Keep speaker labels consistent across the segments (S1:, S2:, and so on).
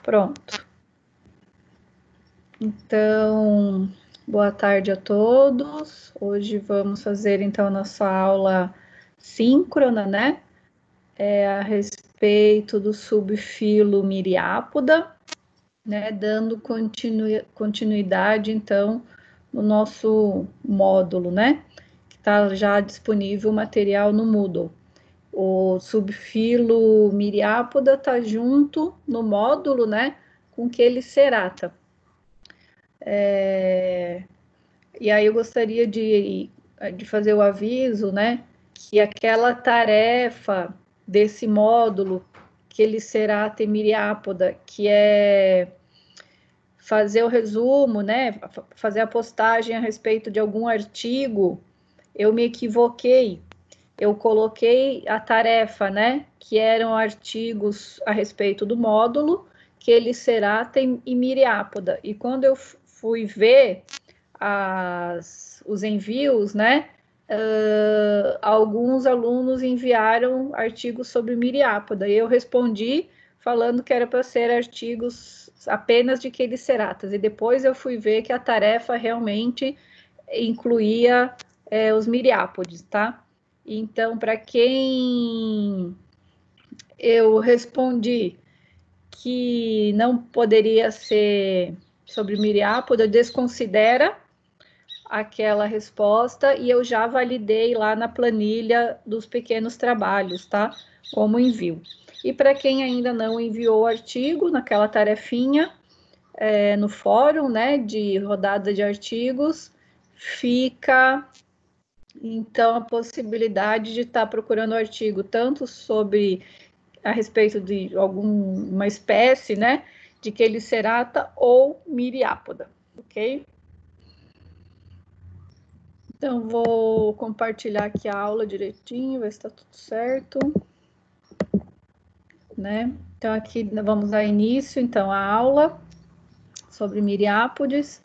S1: Pronto. Então, boa tarde a todos. Hoje vamos fazer, então, a nossa aula síncrona, né? A respeito do subfilo Myriapoda, né? Dando continuidade, então, no nosso módulo, né? Que está já disponível o material no Moodle. O subfilo Myriapoda está junto no módulo, né? Com Chelicerata. E aí eu gostaria de fazer o aviso, né? Que aquela tarefa desse módulo Chelicerata e Myriapoda, que é fazer o resumo, né? Fazer a postagem a respeito de algum artigo, eu me equivoquei. Eu coloquei a tarefa, né? Que eram artigos a respeito do módulo, Chelicerata e Myriapoda. E quando eu fui ver os envios, né? Alguns alunos enviaram artigos sobre Myriapoda. E eu respondi falando que era para ser artigos apenas de Cheliceratas. E depois eu fui ver que a tarefa realmente incluía os Myriapodes, tá? Então, para quem eu respondi que não poderia ser sobre Myriapoda, desconsidera aquela resposta e eu já validei lá na planilha dos pequenos trabalhos, tá? Como envio. E para quem ainda não enviou o artigo, naquela tarefinha, no fórum, né, de rodada de artigos, fica então a possibilidade de estar procurando artigo tanto sobre a respeito de alguma espécie, né, de Chelicerata ou Myriapoda, ok? Então vou compartilhar aqui a aula direitinho, ver se está tudo certo, né? Então aqui vamos dar início então à aula sobre Myriapodes.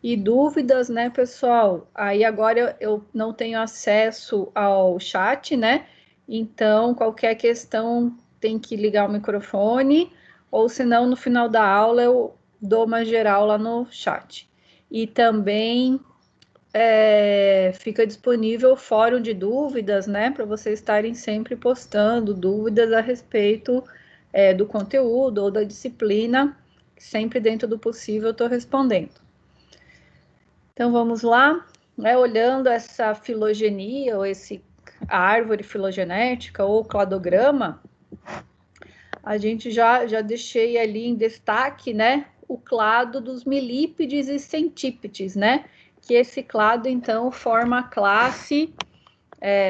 S1: E dúvidas, né, pessoal? Aí agora eu não tenho acesso ao chat, né? Então, qualquer questão tem que ligar o microfone, ou senão no final da aula eu dou uma geral lá no chat. E também fica disponível o fórum de dúvidas, né? Para vocês estarem sempre postando dúvidas a respeito do conteúdo ou da disciplina, sempre dentro do possível eu estou respondendo. Então vamos lá, né? Olhando essa filogenia, ou a árvore filogenética, ou cladograma, a gente já deixei ali em destaque, né? O clado dos milípedes e centípedes, né? Que esse clado, então, forma a classe,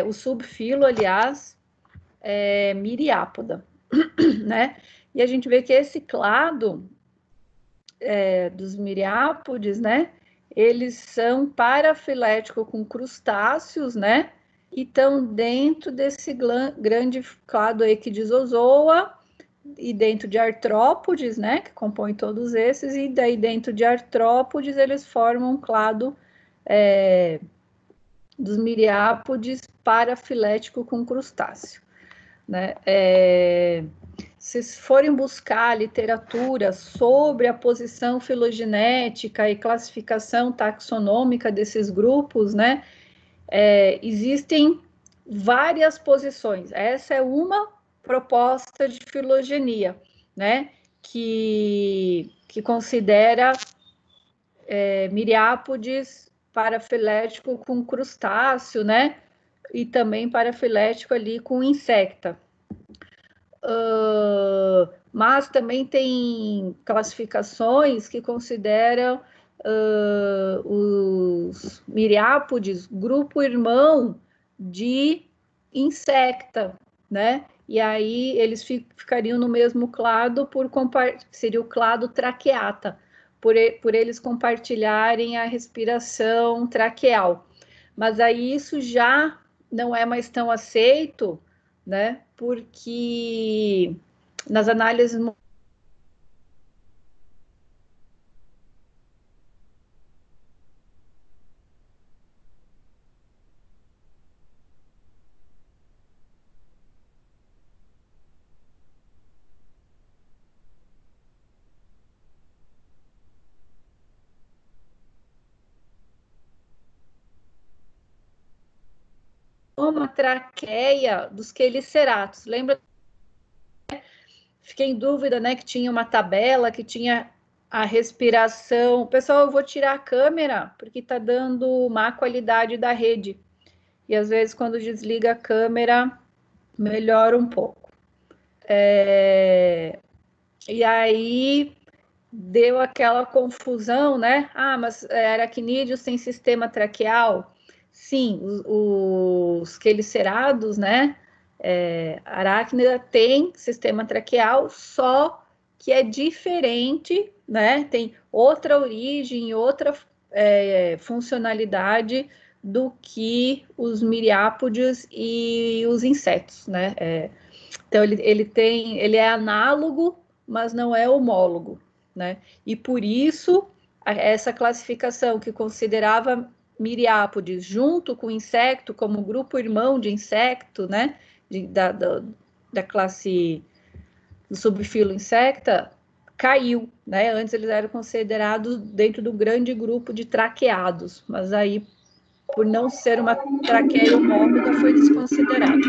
S1: o subfilo, aliás, Myriapoda, né? E a gente vê que esse clado dos Myriapodes, né? Eles são parafiléticos com crustáceos, né? E estão dentro desse grande clado Equidizozoa e dentro de artrópodes, né? Que compõem todos esses, e daí dentro de artrópodes eles formam um clado dos Myriapodes parafilético com crustáceo, né? Se forem buscar literatura sobre a posição filogenética e classificação taxonômica desses grupos, né, existem várias posições. Essa é uma proposta de filogenia, né, que considera Myriapodes parafilético com crustáceo, né, e também parafilético ali com insecta. Mas também tem classificações que consideram os Myriapodes grupo irmão de insecta, né? E aí eles ficariam no mesmo clado, seria o clado traqueata, por eles compartilharem a respiração traqueal. Mas aí isso já não é mais tão aceito, né? Porque nas análises uma traqueia dos queliceratos. Lembra? Fiquei em dúvida, né, que tinha uma tabela, que tinha a respiração. Pessoal, eu vou tirar a câmera, porque está dando má qualidade da rede. E às vezes, quando desliga a câmera, melhora um pouco. E aí deu aquela confusão, né? Ah, mas aracnídeos têm sistema traqueal? Sim, os quelicerados, né? Aracnida tem sistema traqueal, só que é diferente, né? Tem outra origem, outra funcionalidade do que os miriápodes e os insetos, né? Então ele é análogo, mas não é homólogo, né? E por isso essa classificação que considerava miriápodes junto com inseto como grupo irmão de inseto, né? Da classe do subfilo insecta caiu, né? Antes eles eram considerados dentro do grande grupo de traqueados, mas aí por não ser uma traqueia homóloga foi desconsiderado.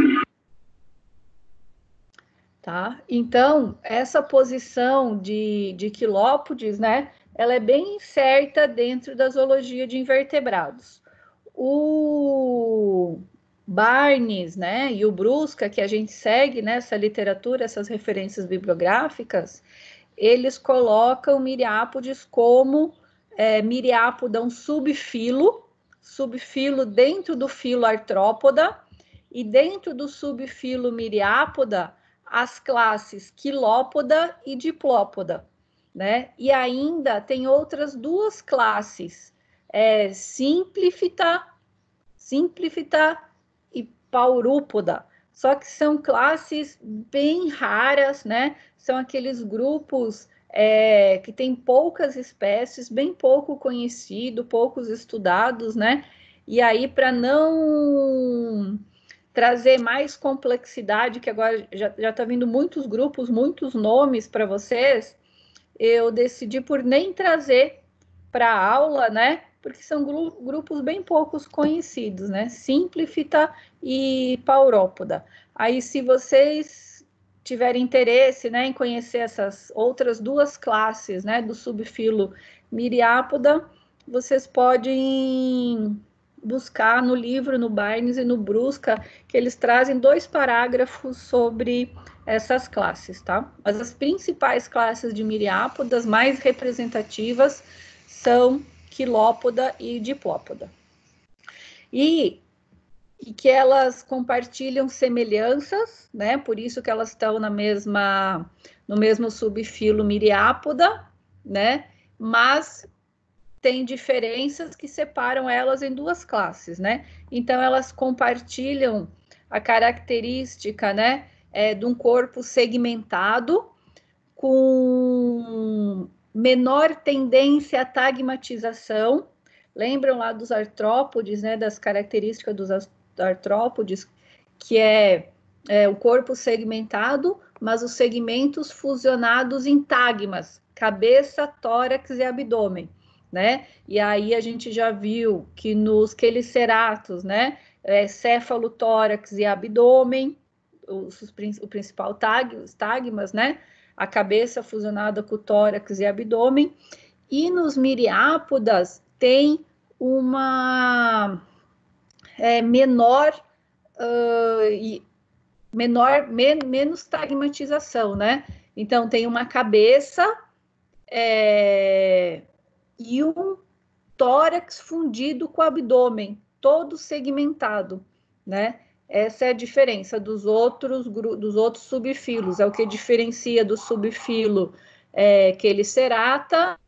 S1: Tá? Então, essa posição de quilópodes, né, ela é bem certa dentro da zoologia de invertebrados. O Barnes, né, e o Brusca, que a gente segue nessa literatura, essas referências bibliográficas, eles colocam miriápodes como miriápoda, um subfilo dentro do filo artrópoda, e dentro do subfilo miriápoda, as classes quilópoda e diplópoda, né? E ainda tem outras duas classes, simplifita e paurúpoda. Só que são classes bem raras, né? São aqueles grupos que tem poucas espécies, bem pouco conhecido, poucos estudados, né? E aí, para não trazer mais complexidade, que agora já está vindo muitos grupos, muitos nomes para vocês, eu decidi por nem trazer para a aula, né? Porque são grupos bem poucos conhecidos, né? Simplifita e Paurópoda. Aí, se vocês tiverem interesse, né, em conhecer essas outras duas classes, né, do subfilo Miriápoda, vocês podem buscar no livro, no Barnes e no Brusca, que eles trazem 2 parágrafos sobre essas classes, tá? Mas as principais classes de miriápodas mais representativas são quilópoda e diplópoda. E que elas compartilham semelhanças, né? Por isso que elas estão no mesmo subfilo miriápoda, né? Mas tem diferenças que separam elas em 2 classes, né? Então, elas compartilham a característica, né, de um corpo segmentado, com menor tendência à tagmatização. Lembram lá dos artrópodes, né, das características dos artrópodes, que é o corpo segmentado, mas os segmentos fusionados em tagmas, cabeça, tórax e abdômen, né? E aí a gente já viu que nos queliceratos, né, céfalo, tórax e abdômen, o principal os tagmas, né? A cabeça fusionada com o tórax e abdômen. E nos miriápodas tem uma menor menos tagmatização, né? Então tem uma cabeça e um tórax fundido com o abdômen, todo segmentado, né? Essa é a diferença dos outros subfilos, é o que diferencia do subfilo Chelicerata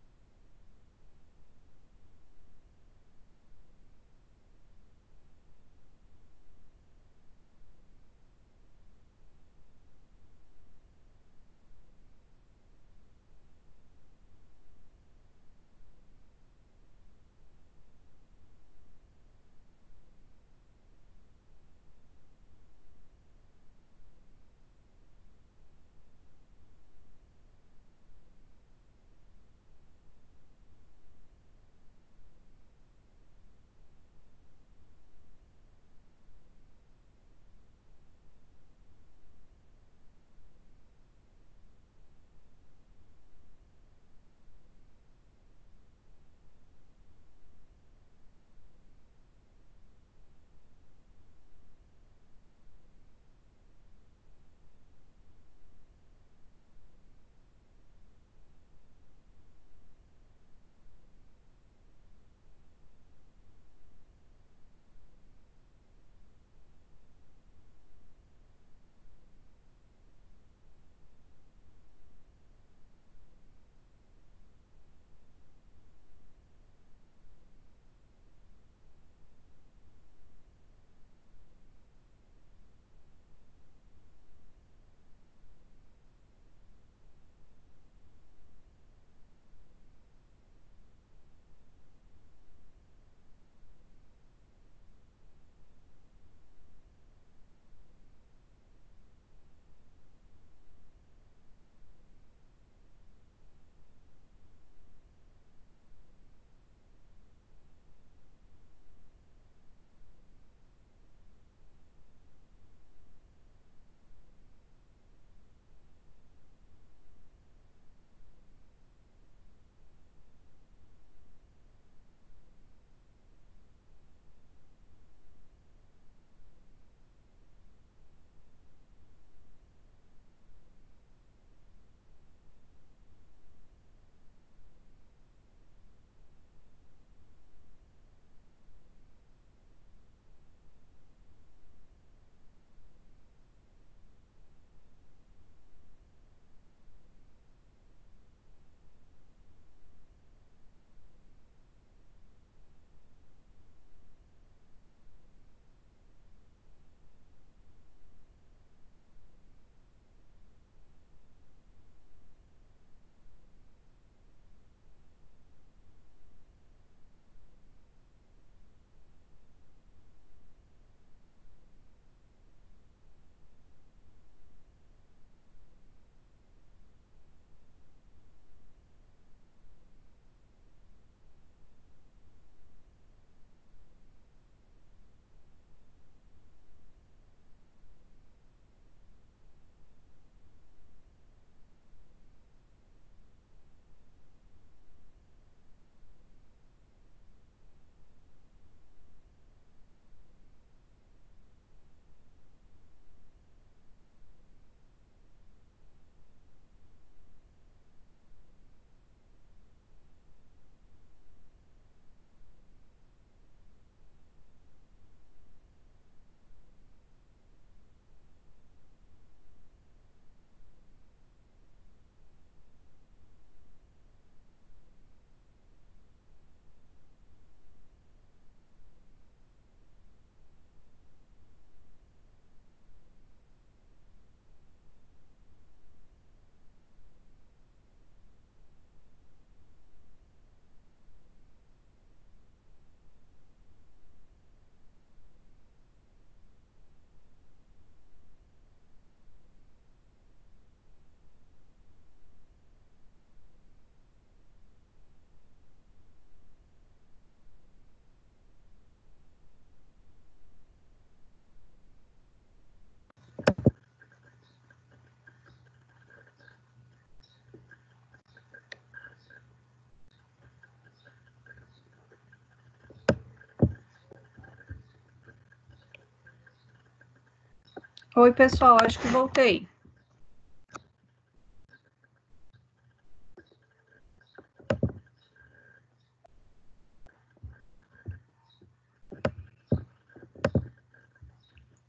S1: Oi, pessoal, acho que voltei.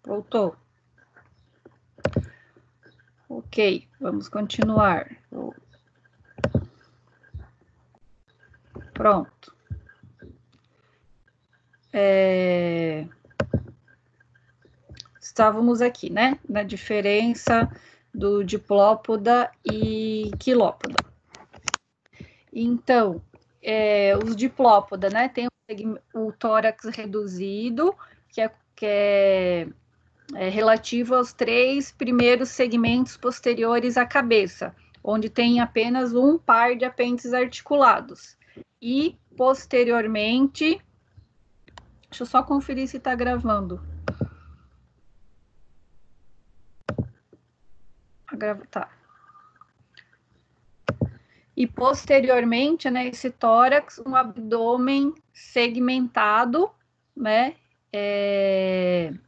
S1: Voltou. Ok, vamos continuar. Pronto. Estávamos aqui, né? Na diferença do diplópoda e quilópoda. Então, os diplópoda, né? Tem o tórax reduzido, que é relativo aos 3 primeiros segmentos posteriores à cabeça, onde tem apenas um par de apêndices articulados. E, posteriormente, deixa eu só conferir se está gravando. Tá. E, posteriormente, né, esse tórax, um abdômen segmentado, né,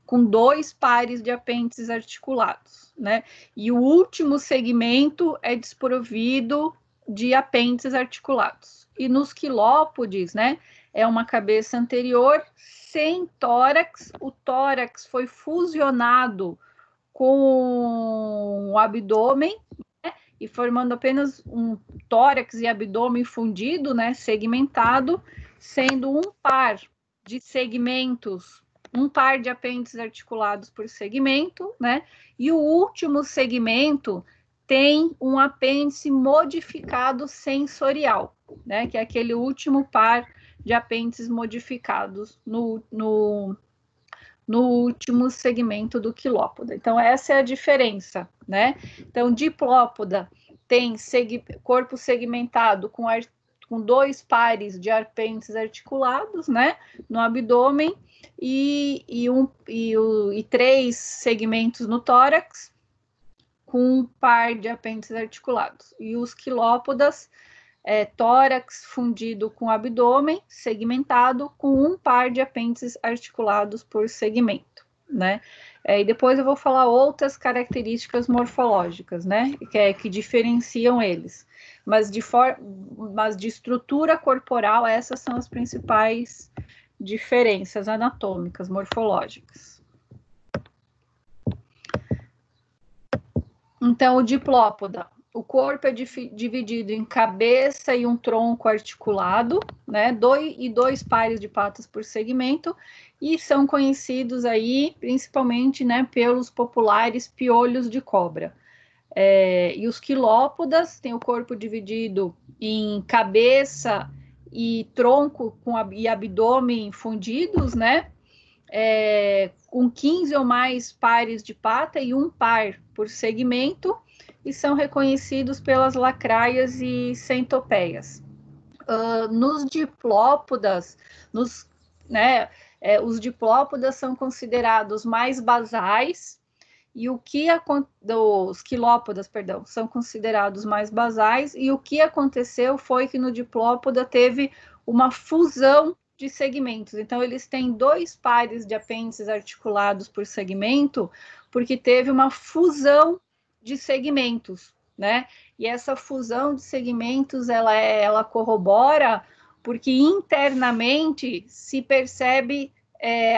S1: com 2 pares de apêndices articulados, né? E o último segmento é desprovido de apêndices articulados. E nos quilópodes, né, é uma cabeça anterior sem tórax. O tórax foi fusionado com o abdômen, né, e formando apenas um tórax e abdômen fundido, né, segmentado, sendo um par de segmentos, um par de apêndices articulados por segmento, né? E o último segmento tem um apêndice modificado sensorial, né? Que é aquele último par de apêndices modificados no último segmento do quilópoda. Então, essa é a diferença, né? Então, diplópoda tem corpo segmentado com 2 pares de apêndices articulados, né, no abdômen e 3 segmentos no tórax com um par de apêndices articulados. E os quilópodas, tórax fundido com abdômen segmentado com um par de apêndices articulados por segmento, né? E depois eu vou falar outras características morfológicas, né, que diferenciam eles. Mas de estrutura corporal, essas são as principais diferenças anatômicas, morfológicas. Então, o diplópoda, o corpo é dividido em cabeça e um tronco articulado, né? 2 pares de patas por segmento, e são conhecidos aí principalmente, né, pelos populares piolhos de cobra. E os quilópodas têm o corpo dividido em cabeça e tronco e abdômen fundidos, né? Com 15 ou mais pares de pata e um par por segmento, e são reconhecidos pelas lacraias e centopeias. Nos diplópodas, né, os diplópodas são considerados mais basais, e os quilópodas, perdão, são considerados mais basais, e o que aconteceu foi que no diplópoda teve uma fusão de segmentos. Então, eles têm 2 pares de apêndices articulados por segmento, porque teve uma fusão de segmentos, né? E essa fusão de segmentos, ela corrobora, porque internamente se percebe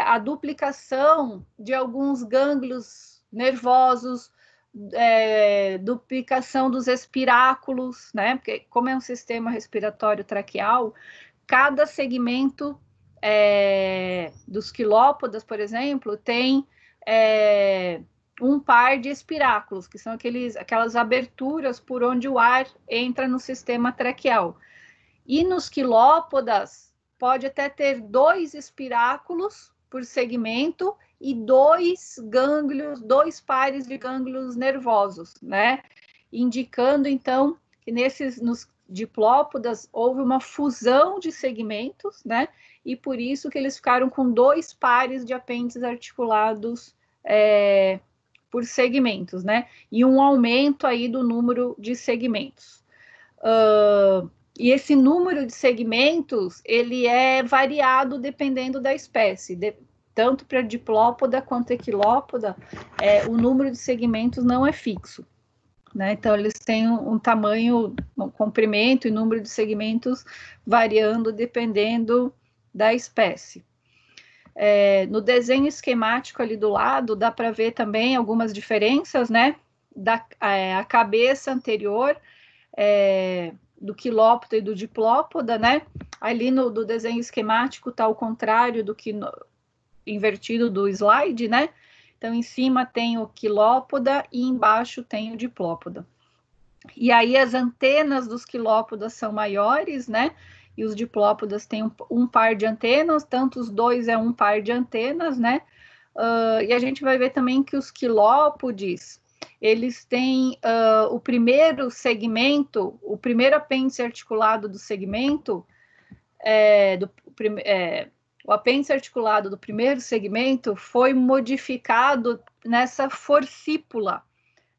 S1: a duplicação de alguns gânglios nervosos, duplicação dos espiráculos, né? Porque como é um sistema respiratório traqueal, cada segmento dos quilópodas, por exemplo, tem um par de espiráculos, que são aquelas aberturas por onde o ar entra no sistema traqueal. E nos quilópodas, pode até ter 2 espiráculos por segmento e 2 pares de gânglios nervosos, né? Indicando, então, que nos diplópodas houve uma fusão de segmentos, né? E por isso que eles ficaram com 2 pares de apêndices articulados por segmentos, né? E um aumento aí do número de segmentos. E esse número de segmentos, ele é variado dependendo da espécie. tanto para diplópoda quanto equilópoda, o número de segmentos não é fixo, né? Então, eles têm um tamanho, um comprimento e número de segmentos variando dependendo da espécie. No desenho esquemático ali do lado, dá para ver também algumas diferenças, né? A cabeça anterior do quilópoda e do diplópoda, né? Ali do desenho esquemático está ao contrário do que invertido do slide, né? Então, em cima tem o quilópoda e embaixo tem o diplópoda. E aí as antenas dos quilópodas são maiores, né? E os diplópodas têm um par de antenas, tanto os dois é um par de antenas, né? E a gente vai ver também que os quilópodes, eles têm o primeiro segmento, o primeiro apêndice articulado do segmento, o apêndice articulado do primeiro segmento foi modificado nessa forcípula,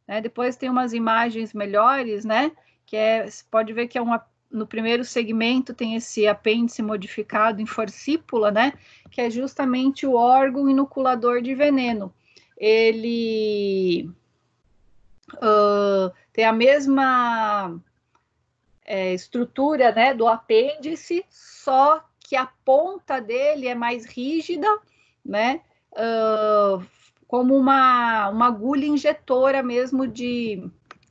S1: né? Depois tem umas imagens melhores, né? Você pode ver que no primeiro segmento tem esse apêndice modificado em forcípula, né? Que é justamente o órgão inoculador de veneno. Ele tem a mesma estrutura, né, do apêndice, só que a ponta dele é mais rígida, né? Como uma agulha injetora mesmo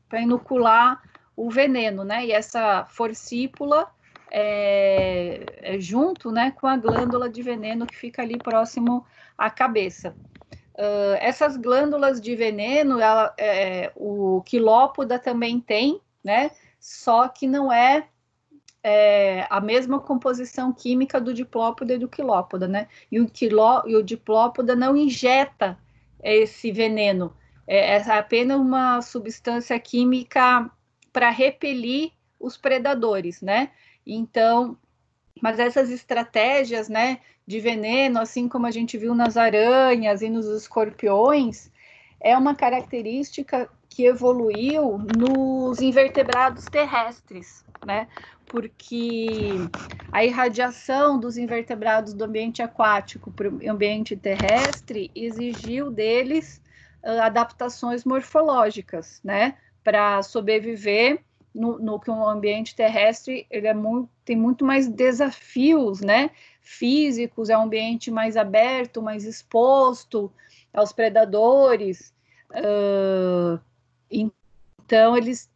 S1: para inocular o veneno, né? E essa forcípula é junto, né, com a glândula de veneno que fica ali próximo à cabeça. Essas glândulas de veneno, o quilópoda também tem, né? Só que não é a mesma composição química do diplópoda e do quilópoda, né? E o diplópoda não injeta esse veneno, é apenas uma substância química para repelir os predadores, né? Então, mas essas estratégias, né, de veneno, assim como a gente viu nas aranhas e nos escorpiões, é uma característica que evoluiu nos invertebrados terrestres, né? Porque a irradiação dos invertebrados do ambiente aquático para o ambiente terrestre exigiu deles adaptações morfológicas, né? Para sobreviver no que um ambiente terrestre ele tem muito mais desafios, né? Físicos, é um ambiente mais aberto, mais exposto aos predadores. Então, esses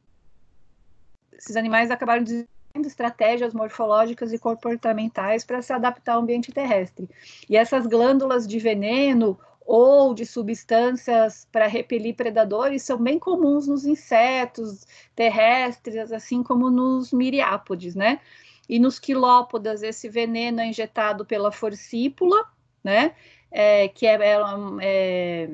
S1: animais acabaram desenvolvendo estratégias morfológicas e comportamentais para se adaptar ao ambiente terrestre. E essas glândulas de veneno ou de substâncias para repelir predadores são bem comuns nos insetos terrestres, assim como nos miriápodes, né? E nos quilópodas, esse veneno é injetado pela forcípula, né? Que é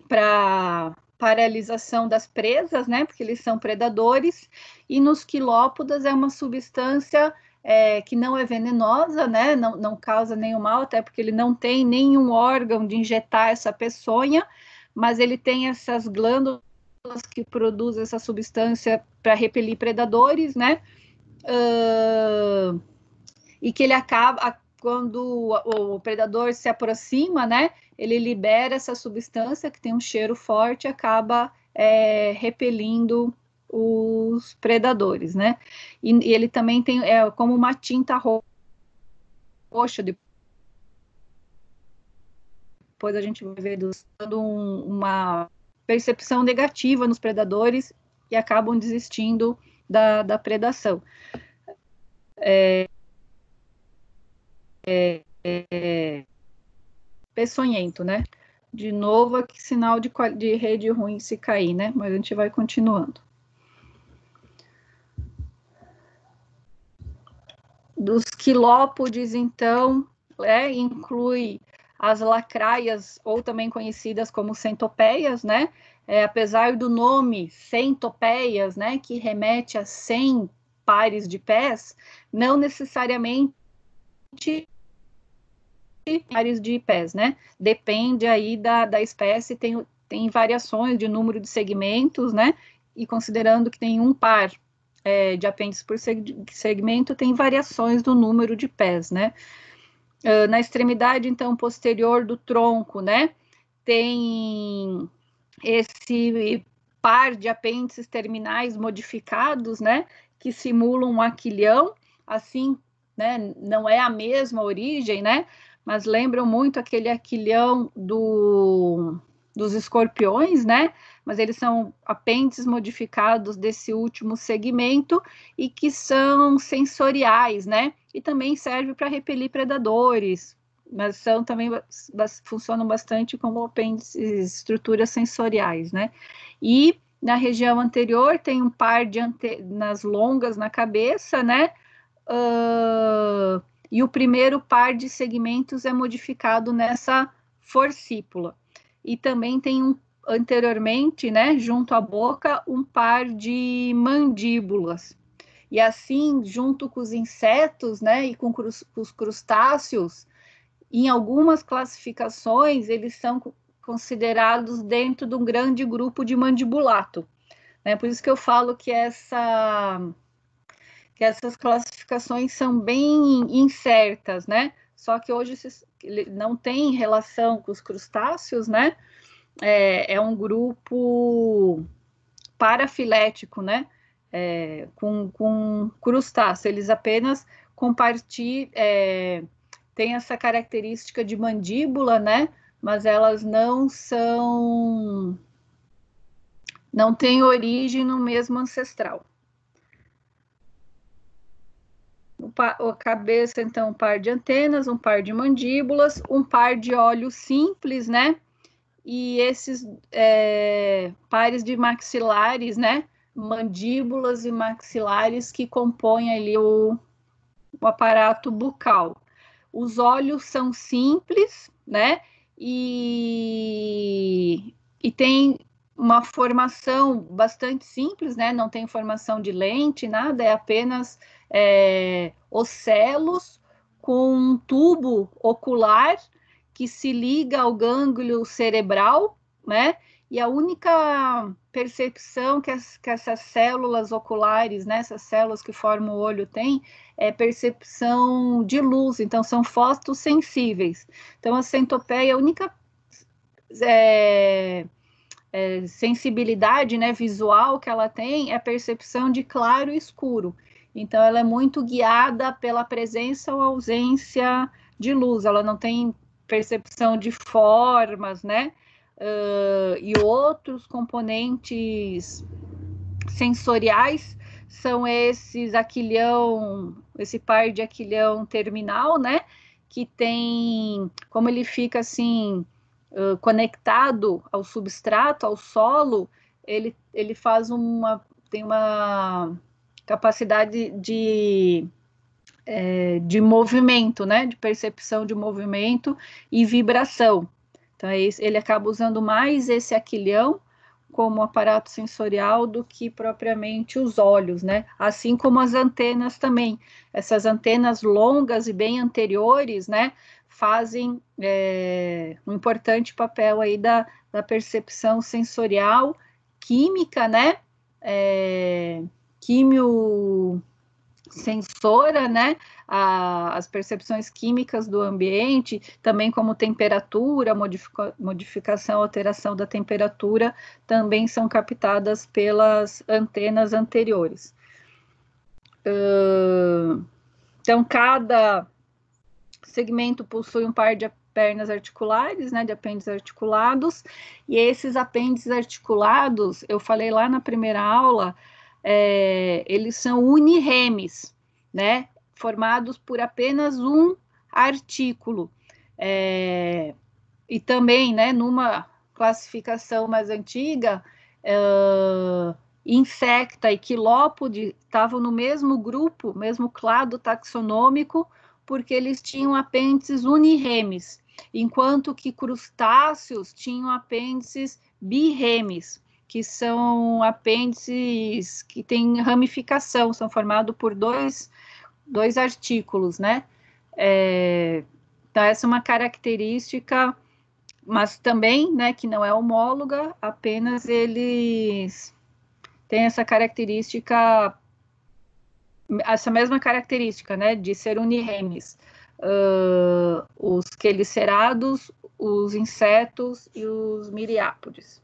S1: para paralisação das presas, né? Porque eles são predadores. E nos quilópodas é uma substância que não é venenosa, né? Não causa nenhum mal, até porque ele não tem nenhum órgão de injetar essa peçonha, mas ele tem essas glândulas que produzem essa substância para repelir predadores, né? E que ele acaba, quando o predador se aproxima, né? Ele libera essa substância que tem um cheiro forte e acaba repelindo os predadores, né? E ele também tem como uma tinta roxa. Depois a gente vai ver dando uma percepção negativa nos predadores e acabam desistindo da predação. Peçonhento, né? De novo, aqui sinal de rede ruim se cair, né? Mas a gente vai continuando. Dos quilópodes, então, inclui as lacraias, ou também conhecidas como centopeias, né? Apesar do nome centopeias, né, que remete a 100 pares de pés, não necessariamente pares de pés, né? Depende aí da espécie, tem variações de número de segmentos, né? E considerando que tem um par de apêndices por segmento, tem variações do número de pés, né? Na extremidade, então, posterior do tronco, né, tem esse par de apêndices terminais modificados, né, que simulam um aquilhão, assim, né, não é a mesma origem, né, mas lembram muito aquele aquilhão dos escorpiões, né, mas eles são apêndices modificados desse último segmento e que são sensoriais, né, e também serve para repelir predadores, mas são também funcionam bastante como apêndices, estruturas sensoriais, né? E na região anterior tem um par de antenas longas na cabeça, né? E o primeiro par de segmentos é modificado nessa forcípula. E também tem anteriormente, né, junto à boca, um par de mandíbulas. E assim, junto com os insetos, né, e com os crustáceos, em algumas classificações, eles são considerados dentro de um grande grupo de mandibulato. Né? Por isso que eu falo que essas classificações são bem incertas, né? Só que hoje não tem relação com os crustáceos, né? É um grupo parafilético, né? Com crustáceo. Eles apenas compartilham, tem essa característica de mandíbula, né? Mas elas não têm origem no mesmo ancestral. A cabeça, então, um par de antenas, um par de mandíbulas, um par de olhos simples, né? E esses pares de maxilares, né? Mandíbulas e maxilares que compõem ali o aparato bucal. Os olhos são simples, né? E tem uma formação bastante simples, né? Não tem formação de lente, nada, é apenas ocelos com um tubo ocular que se liga ao gânglio cerebral, né? E a única percepção que essas células oculares, né, essas células que formam o olho têm, é percepção de luz, então são fotossensíveis. Então a centopeia, a única sensibilidade, né, visual que ela tem é a percepção de claro e escuro. Então ela é muito guiada pela presença ou ausência de luz, ela não tem percepção de formas, né? E outros componentes sensoriais são esse par de aquilhão terminal, né? Que tem, como ele fica assim, conectado ao substrato, ao solo, ele tem uma capacidade de movimento, né? De percepção de movimento e vibração. Então, ele acaba usando mais esse aquilhão como aparato sensorial do que propriamente os olhos, né? Assim como as antenas também. Essas antenas longas e bem anteriores, né? Fazem um importante papel aí da percepção sensorial, química, né? Quimiosensora, né? As percepções químicas do ambiente, também como temperatura, modificação, alteração da temperatura, também são captadas pelas antenas anteriores. Então, cada segmento possui um par de pernas articulares, né, de apêndices articulados, e esses apêndices articulados, eu falei lá na primeira aula, eles são uniremes, né, formados por apenas um artículo. E também, né, numa classificação mais antiga, insecta e quilópode estavam no mesmo grupo, mesmo clado taxonômico, porque eles tinham apêndices uniremes, enquanto que crustáceos tinham apêndices biremes, que são apêndices que têm ramificação, são formados por dois artículos, né? Então, essa é uma característica, mas também, né, que não é homóloga, apenas eles têm essa característica, essa mesma característica, né, de ser uniremes. os quelicerados, os insetos e os miriápodes.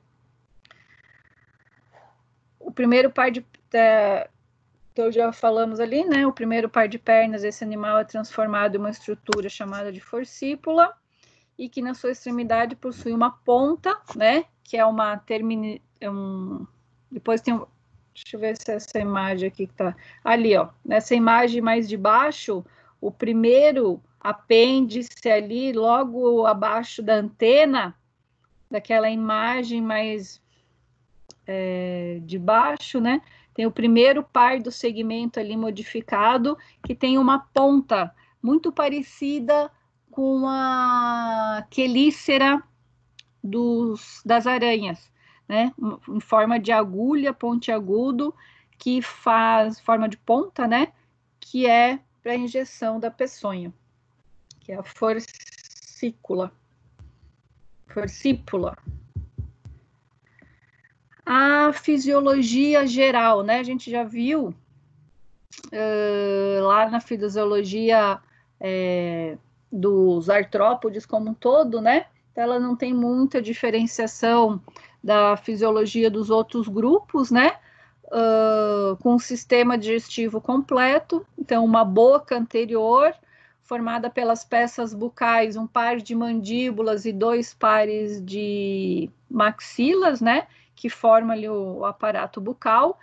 S1: O primeiro par de... Então, já falamos ali, né? O primeiro par de pernas, esse animal é transformado em uma estrutura chamada de forcípula, e que na sua extremidade possui uma ponta, né? Que é uma depois tem um... Deixa eu ver se essa imagem aqui que tá... Ali, ó. Nessa imagem mais de baixo, o primeiro apêndice ali, logo abaixo da antena, daquela imagem mais de baixo, né? Tem o primeiro par do segmento ali modificado, que tem uma ponta muito parecida com a quelícera das aranhas, né? Em forma de agulha, pontiagudo, que faz forma de ponta, né? Que é para a injeção da peçonha, que é a forcípula. A fisiologia geral, né? A gente já viu lá na fisiologia dos artrópodes como um todo, né? Então, ela não tem muita diferenciação da fisiologia dos outros grupos, né? Com um sistema digestivo completo, então uma boca anterior, formada pelas peças bucais, um par de mandíbulas e 2 pares de maxilas, né? Que forma ali o aparato bucal.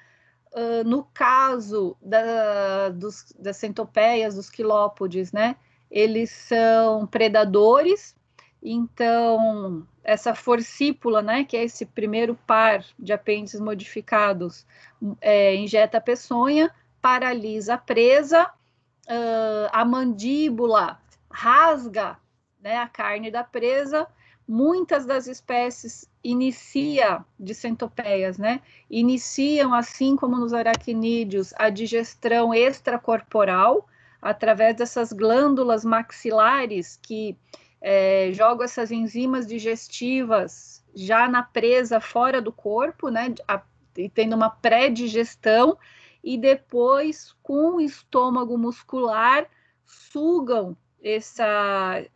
S1: No caso das centopeias, dos quilópodes, né? Eles são predadores, então essa forcípula, né? Que é esse primeiro par de apêndices modificados, injeta a peçonha, paralisa a presa, a mandíbula rasga, né, a carne da presa. Muitas das espécies de centopeias, né, iniciam, assim como nos aracnídeos, a digestão extracorporal, através dessas glândulas maxilares que jogam essas enzimas digestivas já na presa fora do corpo, né, e tendo uma pré-digestão, e depois, com o estômago muscular, sugam essa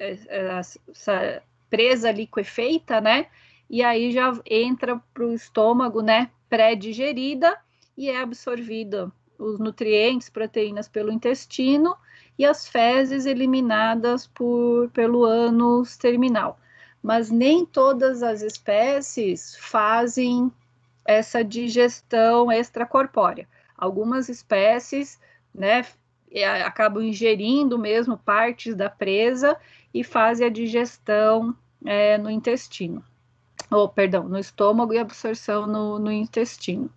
S1: presa liquefeita, né? E aí já entra para o estômago, né? Pré-digerida, e é absorvida os nutrientes, proteínas pelo intestino, e as fezes eliminadas pelo ânus terminal. Mas nem todas as espécies fazem essa digestão extracorpórea. Algumas espécies, né, acabam ingerindo mesmo partes da presa e fazem a digestão no intestino. No estômago, e absorção no intestino.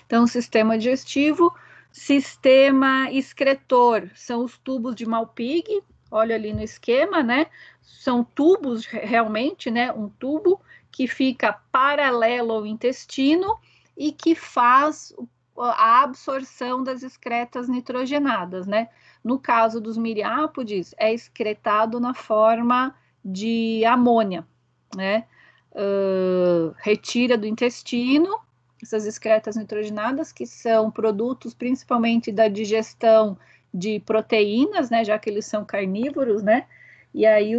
S1: Então, sistema digestivo, sistema excretor, são os tubos de Malpighi, olha ali no esquema, né? São tubos realmente, né? Um tubo que fica paralelo ao intestino e que faz a absorção das excretas nitrogenadas, né? No caso dos miriápodes, é excretado na forma de amônia, né? Retira do intestino essas excretas nitrogenadas, que são produtos principalmente da digestão de proteínas, né? Já que eles são carnívoros, né? E aí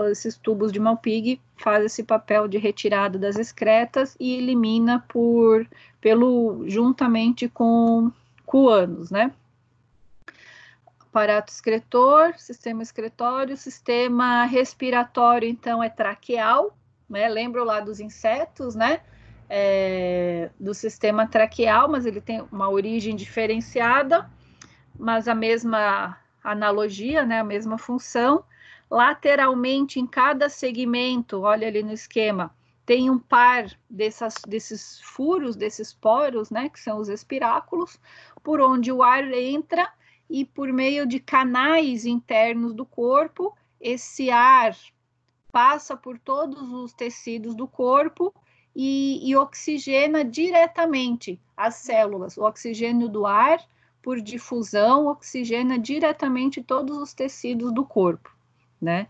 S1: esses tubos de Malpighi fazem esse papel de retirada das excretas e elimina juntamente com o ânus, né? Aparato excretor, sistema excretório, sistema respiratório, então, é traqueal, né? Lembro lá dos insetos, né? Do sistema traqueal, mas ele tem uma origem diferenciada, mas a mesma analogia, né? A mesma função. Lateralmente, em cada segmento, olha ali no esquema, tem um par desses furos, desses poros, né? Que são os espiráculos, por onde o ar entra, e por meio de canais internos do corpo, esse ar passa por todos os tecidos do corpo e oxigena diretamente as células. O oxigênio do ar, por difusão, oxigena diretamente todos os tecidos do corpo, né?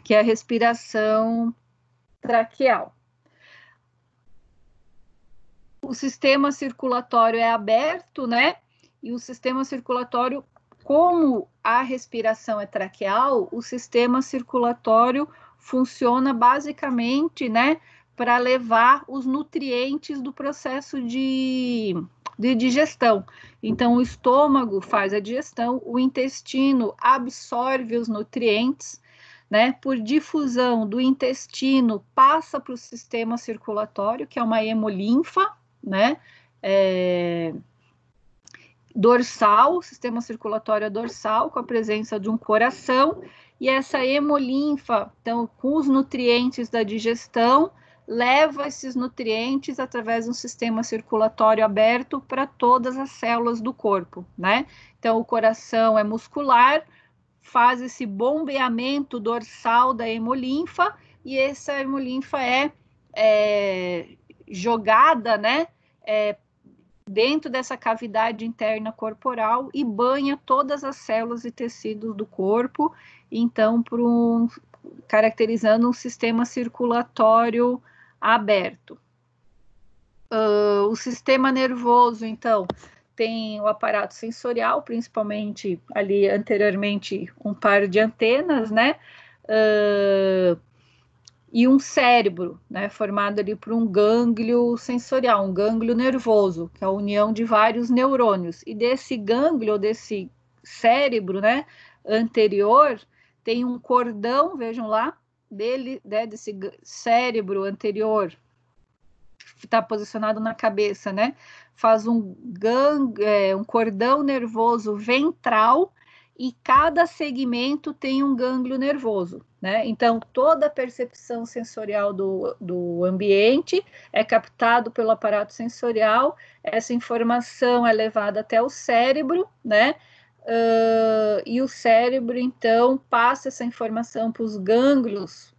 S1: Que é a respiração traqueal. O sistema circulatório é aberto, né? E o sistema circulatório como a respiração é traqueal, o sistema circulatório funciona basicamente, né, para levar os nutrientes do processo de digestão. Então, o estômago faz a digestão, o intestino absorve os nutrientes, né, por difusão do intestino, passa para o sistema circulatório, que é uma hemolinfa, né, dorsal, sistema circulatório dorsal, com a presença de um coração, e essa hemolinfa, então, com os nutrientes da digestão, leva esses nutrientes através de um sistema circulatório aberto para todas as células do corpo, né? Então, o coração é muscular, faz esse bombeamento dorsal da hemolinfa, e essa hemolinfa é jogada, né? Dentro dessa cavidade interna corporal e banha todas as células e tecidos do corpo, então, caracterizando um sistema circulatório aberto. O sistema nervoso, então, tem o aparato sensorial, principalmente ali anteriormente um par de antenas, né? E um cérebro, né, formado ali por um gânglio sensorial, um gânglio nervoso, que é a união de vários neurônios. E desse gânglio, desse cérebro, né, anterior, tem um cordão, vejam lá, dele, né, desse cérebro anterior, que está posicionado na cabeça, né, faz um cordão nervoso ventral, e cada segmento tem um gânglio nervoso, né? Então, toda a percepção sensorial do ambiente é captado pelo aparato sensorial, essa informação é levada até o cérebro, né? E o cérebro, então, passa essa informação para os gânglios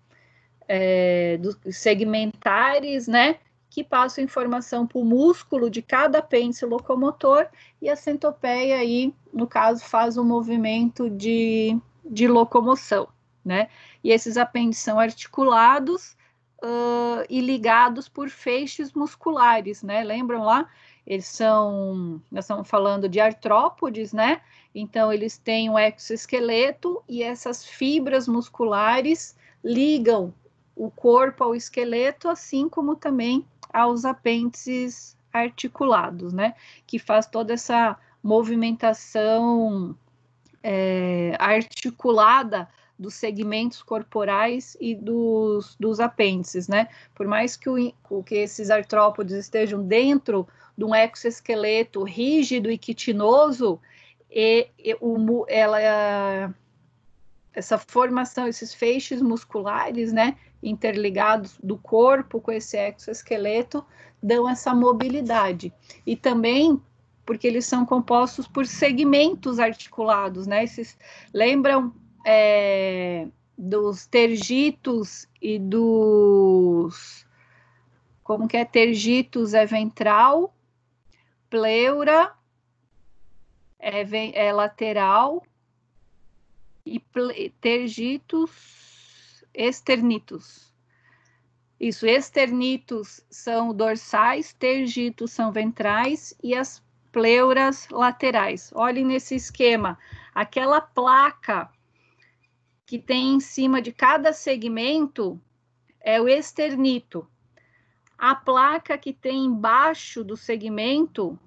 S1: segmentares, né? Que passam informação para o músculo de cada apêndice locomotor, e a centopeia aí, no caso, faz um movimento de locomoção, né? E esses apêndices são articulados e ligados por feixes musculares, né? Lembram lá? Nós estamos falando de artrópodes, né? Então, eles têm um exoesqueleto, e essas fibras musculares ligam o corpo ao esqueleto, assim como também aos apêndices articulados, né? Que faz toda essa movimentação articulada dos segmentos corporais e dos apêndices, né? Por mais que esses artrópodes estejam dentro de um exoesqueleto rígido e quitinoso, essa formação, esses feixes musculares, né, interligados do corpo com esse exoesqueleto, dão essa mobilidade. E também porque eles são compostos por segmentos articulados, né? Lembram dos tergitos e dos... Como que é? Tergitos é ventral, pleura é lateral, e tergitos externitos. Isso, externitos são dorsais, tergitos são ventrais e as pleuras laterais. Olhem nesse esquema, aquela placa que tem em cima de cada segmento é o externito. A placa que tem embaixo do segmento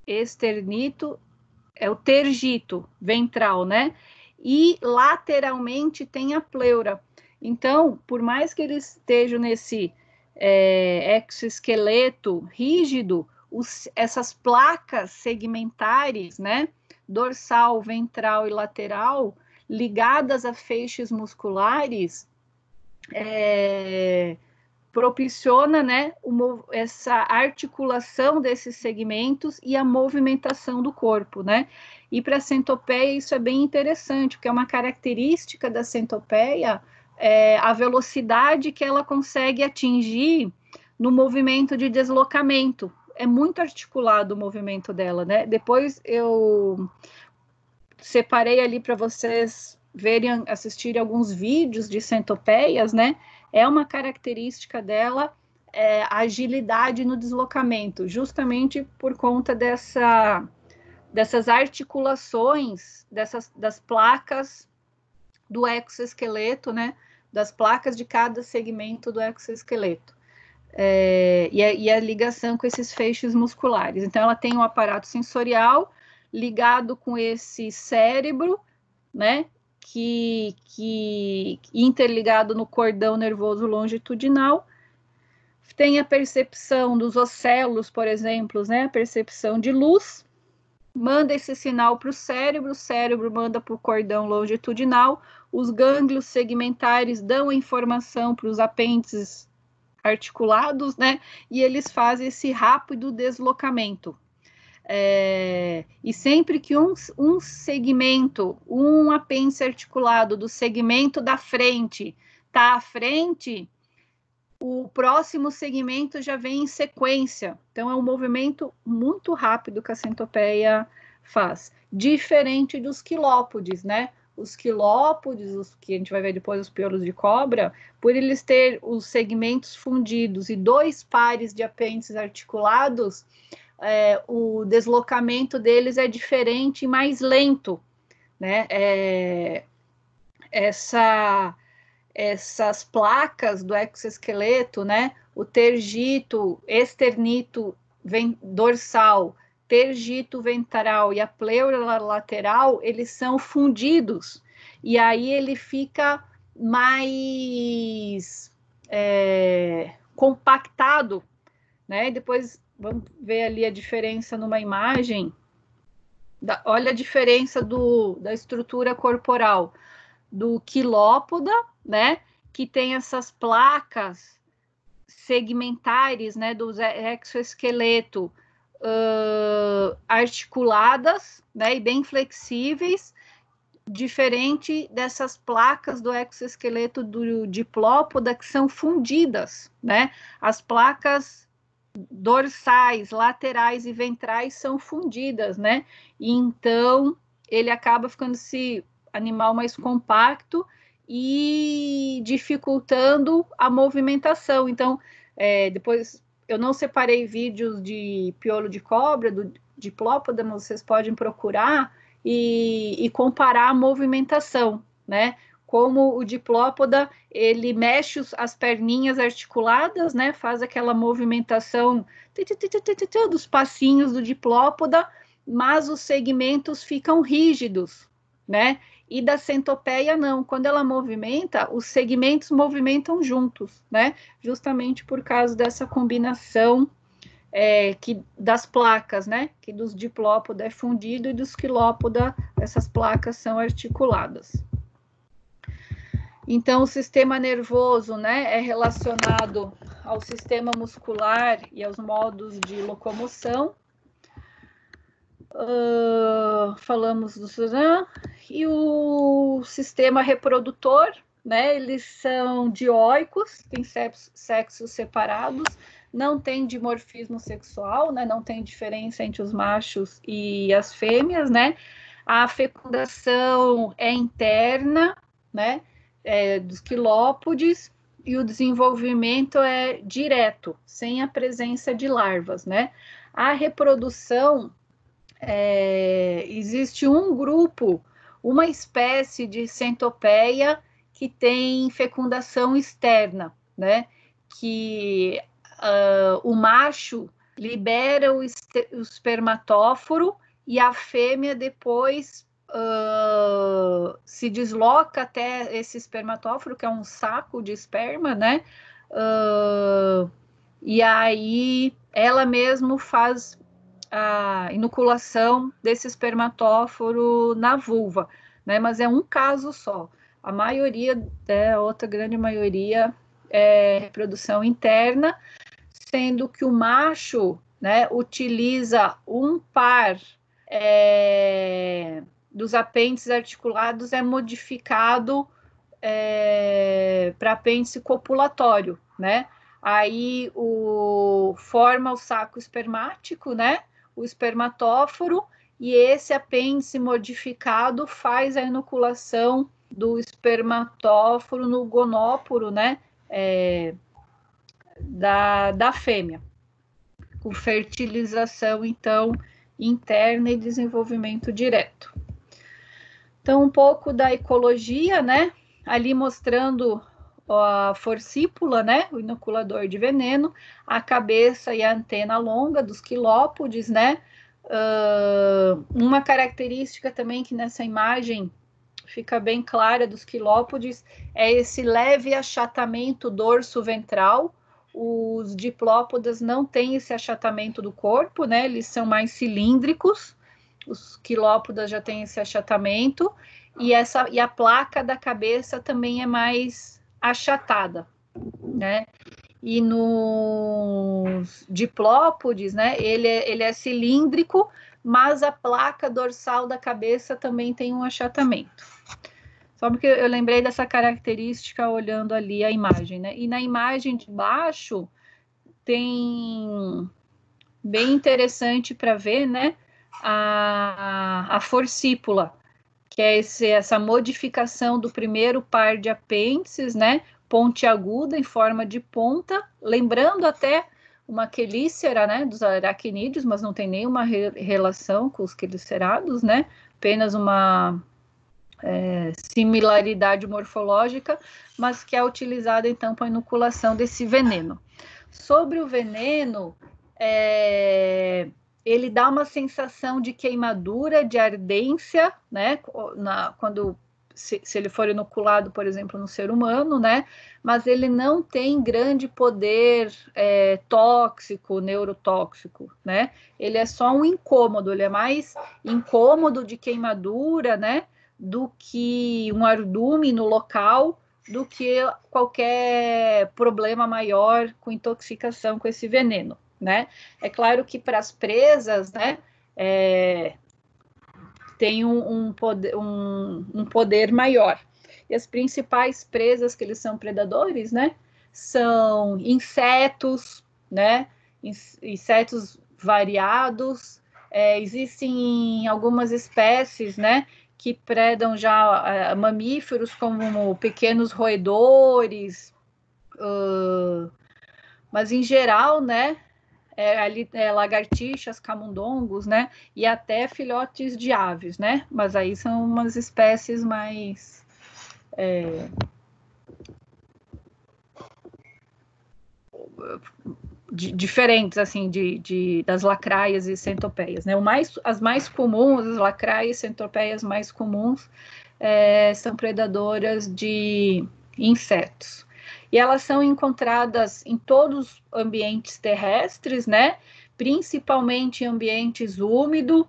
S1: externito é o tergito ventral, né? E lateralmente tem a pleura. Então, por mais que eles estejam nesse exoesqueleto rígido, essas placas segmentares, né? Dorsal, ventral e lateral, ligadas a feixes musculares, propiciona, né, essa articulação desses segmentos e a movimentação do corpo, né? E para a centopeia isso é bem interessante, porque é uma característica da centopeia a velocidade que ela consegue atingir no movimento de deslocamento. É muito articulado o movimento dela, né? Depois eu separei ali para vocês verem, assistirem alguns vídeos de centopeias, né? É uma característica dela a agilidade no deslocamento, justamente por conta dessa dessas articulações, das placas do exoesqueleto, né? Das placas de cada segmento do exoesqueleto. E a ligação com esses feixes musculares. Então, ela tem um aparato sensorial ligado com esse cérebro, né? Que interligado no cordão nervoso longitudinal, tem a percepção dos ocelos, por exemplo, né? A percepção de luz, manda esse sinal para o cérebro manda para o cordão longitudinal, os gânglios segmentares dão a informação para os apêndices articulados, né? E eles fazem esse rápido deslocamento. E sempre que um segmento, um apêndice articulado do segmento da frente está à frente, o próximo segmento já vem em sequência. Então, é um movimento muito rápido que a centopeia faz. Diferente dos quilópodes, né? Os quilópodes, os que a gente vai ver depois, os piolos de cobra, por eles ter os segmentos fundidos e 2 pares de apêndices articulados, o deslocamento deles é diferente e mais lento, né? Essas placas do exoesqueleto, né? O tergito, esternito dorsal, tergito ventral e a pleura lateral, eles são fundidos, e aí ele fica mais compactado, né? Depois vamos ver ali a diferença numa imagem. Olha a diferença da estrutura corporal do quilópoda, né, que tem essas placas segmentares, né, do exoesqueleto articuladas, né, e bem flexíveis, diferente dessas placas do exoesqueleto do diplópoda que são fundidas, né, as placas dorsais, laterais e ventrais são fundidas, né, e então ele acaba ficando esse animal mais compacto e dificultando a movimentação. Então, depois eu não separei vídeos de piolo de cobra, do diplópoda, mas vocês podem procurar e comparar a movimentação, né? Como o diplópoda, ele mexe as perninhas articuladas, né? Faz aquela movimentação dos passinhos do diplópoda, mas os segmentos ficam rígidos, né? E da centopeia não, quando ela movimenta, os segmentos movimentam juntos, né? Justamente por causa dessa combinação das placas, né? Que dos diplópoda é fundido e dos quilópoda essas placas são articuladas. Então, o sistema nervoso, né, é relacionado ao sistema muscular e aos modos de locomoção. Falamos do Suran. E o sistema reprodutor, né, eles são dioicos, têm sexos separados, não tem dimorfismo sexual, né, não tem diferença entre os machos e as fêmeas, né, a fecundação é interna, né, dos quilópodes, e o desenvolvimento é direto, sem a presença de larvas, né. A reprodução, existe um grupo, uma espécie de centopeia que tem fecundação externa, né? Que o macho libera o espermatóforo e a fêmea depois se desloca até esse espermatóforo, que é um saco de esperma, né? E aí ela mesmo faz a inoculação desse espermatóforo na vulva, né? Mas é um caso só. A maioria, a outra grande maioria, é reprodução interna, sendo que o macho, né, utiliza um par dos apêndices articulados, é modificado para apêndice copulatório, né? Aí forma o saco espermático, né? O espermatóforo, e esse apêndice modificado faz a inoculação do espermatóforo no gonóporo, né? Da fêmea, com fertilização, então, interna e desenvolvimento direto. Então, um pouco da ecologia, né? Ali mostrando a forcípula, né? O inoculador de veneno, a cabeça e a antena longa dos quilópodes, né? Uma característica também que nessa imagem fica bem clara dos quilópodes é esse leve achatamento dorso-ventral. Os diplópodas não têm esse achatamento do corpo, né? Eles são mais cilíndricos. Os quilópodas já têm esse achatamento e a placa da cabeça também é mais achatada, né? E nos diplópodes, né? Ele é cilíndrico, mas a placa dorsal da cabeça também tem um achatamento. Só porque eu lembrei dessa característica olhando ali a imagem, né? E na imagem de baixo tem bem interessante para ver, né? A forcípula, que é essa modificação do primeiro par de apêndices, né? Pontiaguda em forma de ponta, lembrando até uma quelícera, né? Dos aracnídeos, mas não tem nenhuma relação com os quelicerados, né? Apenas uma similaridade morfológica, mas que é utilizada então para a inoculação desse veneno. Sobre o veneno, ele dá uma sensação de queimadura, de ardência, né? Quando se ele for inoculado, por exemplo, no ser humano, né? Mas ele não tem grande poder tóxico, neurotóxico, né? Ele é só um incômodo, ele é mais incômodo de queimadura, né? Do que um ardume no local, do que qualquer problema maior com intoxicação com esse veneno, né? É claro que para as presas, né, tem um poder maior. E as principais presas que eles são predadores, né, são insetos, né, insetos variados. Existem algumas espécies, né, que predam já mamíferos como pequenos roedores, mas em geral, né, lagartixas, camundongos, né, e até filhotes de aves, né, mas aí são umas espécies mais diferentes, assim, das lacraias e centopeias, né? As mais comuns, as lacraias e centopeias mais comuns, são predadoras de insetos. E elas são encontradas em todos os ambientes terrestres, né? Principalmente em ambientes úmidos,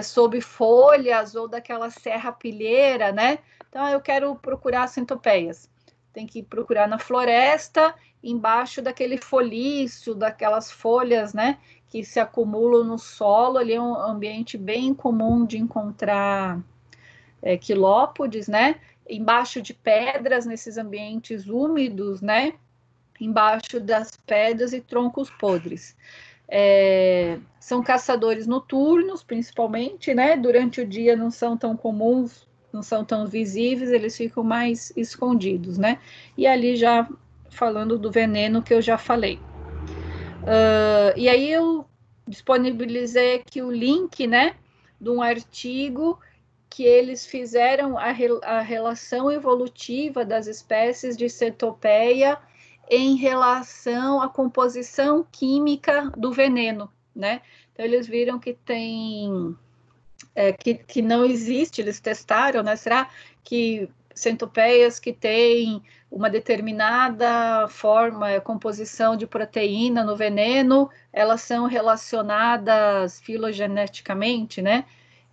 S1: sob folhas ou daquela serrapilheira, né? Então, eu quero procurar centopeias. Tem que procurar na floresta, embaixo daquele folício, daquelas folhas, né, que se acumulam no solo. Ali é um ambiente bem comum de encontrar quilópodes, né, embaixo de pedras, nesses ambientes úmidos, né, embaixo das pedras e troncos podres. São caçadores noturnos, principalmente, né, durante o dia não são tão comuns, não são tão visíveis, eles ficam mais escondidos, né, e ali já falando do veneno que eu já falei. E aí eu disponibilizei aqui o link, né, de um artigo que eles fizeram a relação evolutiva das espécies de centopeia em relação à composição química do veneno, né? Então eles viram que tem que não existe, eles testaram, né? Será que centopeias que têm uma determinada forma, composição de proteína no veneno, elas são relacionadas filogeneticamente, né?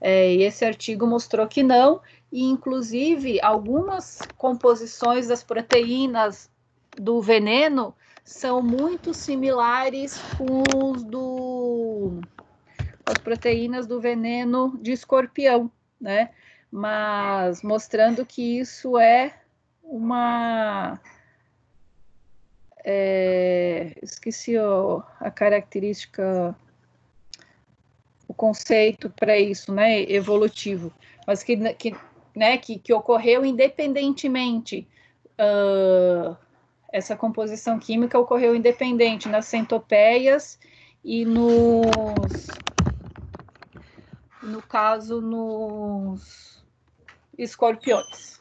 S1: E esse artigo mostrou que não, e inclusive algumas composições das proteínas do veneno são muito similares com as proteínas do veneno de escorpião, né? Mas mostrando que isso é uma... esqueci a característica, o conceito para isso, né? Evolutivo, mas que ocorreu independentemente, essa composição química ocorreu independente nas centopeias e no caso, nos escorpiões.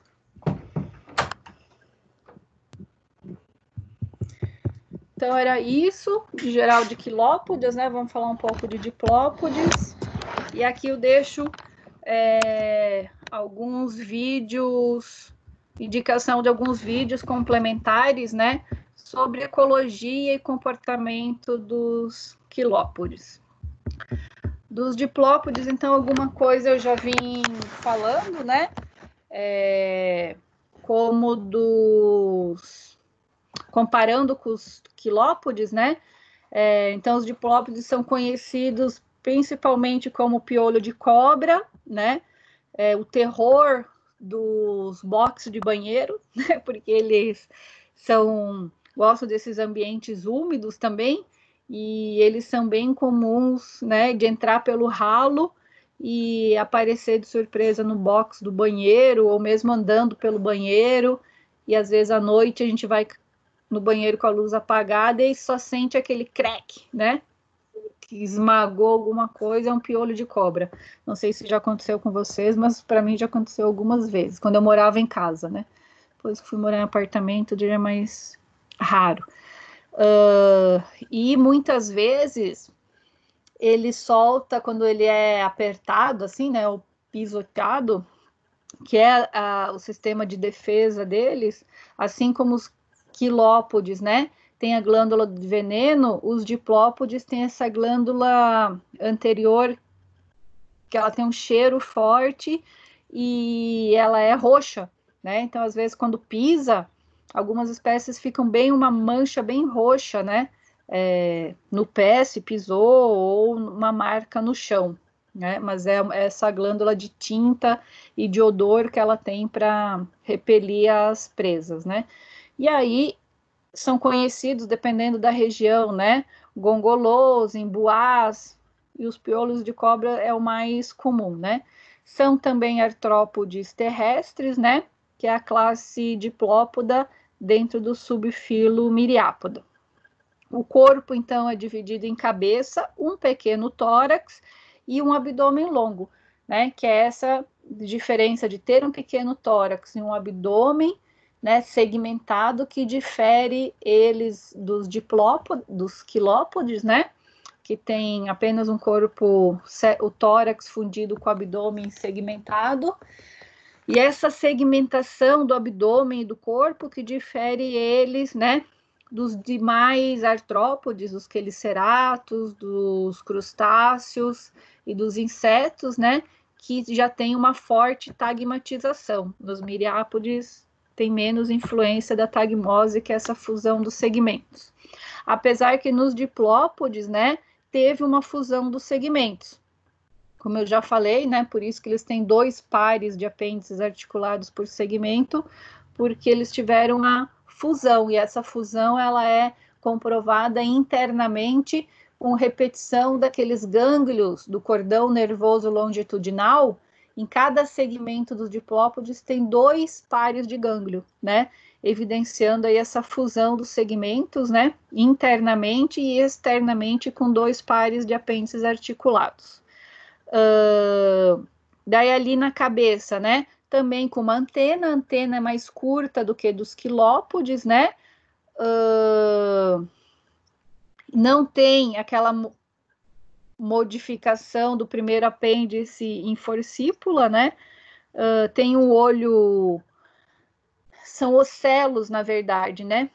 S1: Então, era isso, de geral, de quilópodes, né? Vamos falar um pouco de diplópodes. E aqui eu deixo alguns vídeos, indicação de alguns vídeos complementares, né? Sobre ecologia e comportamento dos quilópodes. Dos diplópodes, então, alguma coisa eu já vim falando, né? Como comparando com os quilópodes, né? Então, os diplópodes são conhecidos principalmente como piolho de cobra, né? O terror dos boxes de banheiro, né? Porque eles gostam desses ambientes úmidos também, e eles são bem comuns, né? De entrar pelo ralo e aparecer de surpresa no box do banheiro, ou mesmo andando pelo banheiro, e às vezes à noite a gente vai no banheiro com a luz apagada e só sente aquele crack, né? Que esmagou alguma coisa, é um piolho de cobra. Não sei se já aconteceu com vocês, mas para mim já aconteceu algumas vezes, quando eu morava em casa, né? Depois que fui morar em apartamento, já é mais raro. E muitas vezes ele solta quando ele é apertado, assim, né? Ou pisoteado, que é o sistema de defesa deles, assim como os quilópodes, né? Tem a glândula de veneno, os diplópodes têm essa glândula anterior, que ela tem um cheiro forte e ela é roxa, né? Então, às vezes, quando pisa, algumas espécies ficam bem uma mancha bem roxa, né? No pé, se pisou, ou uma marca no chão, né? Mas é essa glândula de tinta e de odor que ela tem para repelir as presas, né? E aí são conhecidos, dependendo da região, né? Gongolôs, embuás, e os piolhos de cobra é o mais comum, né? São também artrópodes terrestres, né? Que é a classe diplópoda dentro do subfilo Myriapoda. O corpo, então, é dividido em cabeça, um pequeno tórax e um abdômen longo, né? Que é essa diferença de ter um pequeno tórax e um abdômen, né, segmentado, que difere eles dos quilópodes, né? Que tem apenas um corpo, o tórax fundido com o abdômen segmentado. E essa segmentação do abdômen e do corpo que difere eles, né, dos demais artrópodes, dos queliceratos, dos crustáceos e dos insetos, né, que já tem uma forte tagmatização. Nos miriápodes tem menos influência da tagmose, que é essa fusão dos segmentos. Apesar que nos diplópodes, né, teve uma fusão dos segmentos. Como eu já falei, né, por isso que eles têm 2 pares de apêndices articulados por segmento, porque eles tiveram uma fusão, e essa fusão ela é comprovada internamente com repetição daqueles gânglios do cordão nervoso longitudinal. Em cada segmento dos diplópodes tem 2 pares de gânglio, né, evidenciando aí essa fusão dos segmentos, né, internamente e externamente com 2 pares de apêndices articulados. Daí ali na cabeça, né? Também com uma antena, a antena é mais curta do que dos quilópodes, né? Não tem aquela modificação do primeiro apêndice em forcípula, né? Tem um olho, são ocelos, na verdade, né?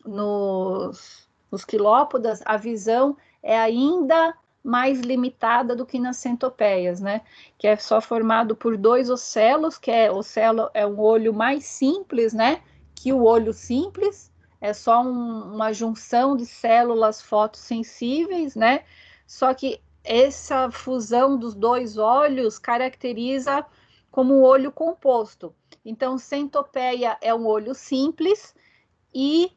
S1: Nos quilópodas, a visão é ainda mais limitada do que nas centopeias, né? Que é só formado por 2 ocelos, ocelo é um olho mais simples, né? Que o olho simples é só uma junção de células fotossensíveis, né? Só que essa fusão dos 2 olhos caracteriza como um olho composto. Então, centopeia é um olho simples e